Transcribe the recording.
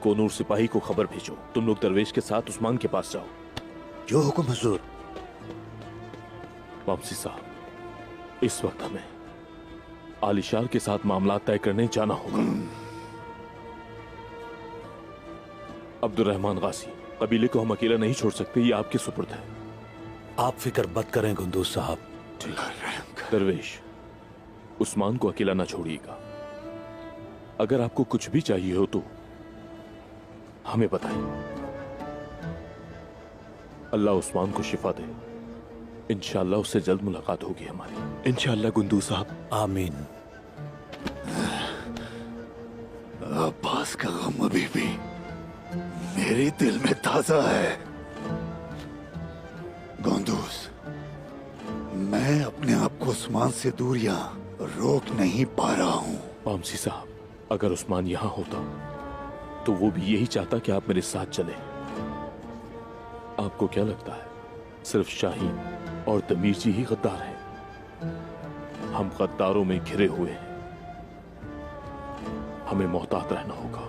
कोनूर सिपाही को खबर भेजो, तुम लोग दरवेश के साथ उस्मान के पास जाओ। जो हुक्म हुजूर। वापसी साहब, इस वक्त हमें आलिशार के साथ मामला तय करने जाना होगा। अब्दुर्रहमान गाजी, कबीले को हम अकेला नहीं छोड़ सकते, ये आपके सुपुर्द है। आप फिक्र मत करें गुंदूज साहब। दरवेश, उस्मान को अकेला ना छोड़िएगा। अगर आपको कुछ भी चाहिए हो तो हमें बताएं। अल्लाह उस्मान को शिफा दे। इंशाअल्लाह उससे जल्द मुलाकात होगी हमारी। इंशाअल्लाह गुंदू साहब। आमीन। अब्बास का गम अभी भी मेरे दिल में ताजा है। गुंदूस, मैं अपने आप को उस्मान से दूर यहाँ रोक नहीं पा रहा हूँ। वामसी साहब, अगर उस्मान यहां होता तो वो भी यही चाहता कि आप मेरे साथ चले। आपको क्या लगता है सिर्फ शाहीन और तमीर जी ही गद्दार हैं? हम गद्दारों में घिरे हुए हैं, हमें मोहतात रहना होगा।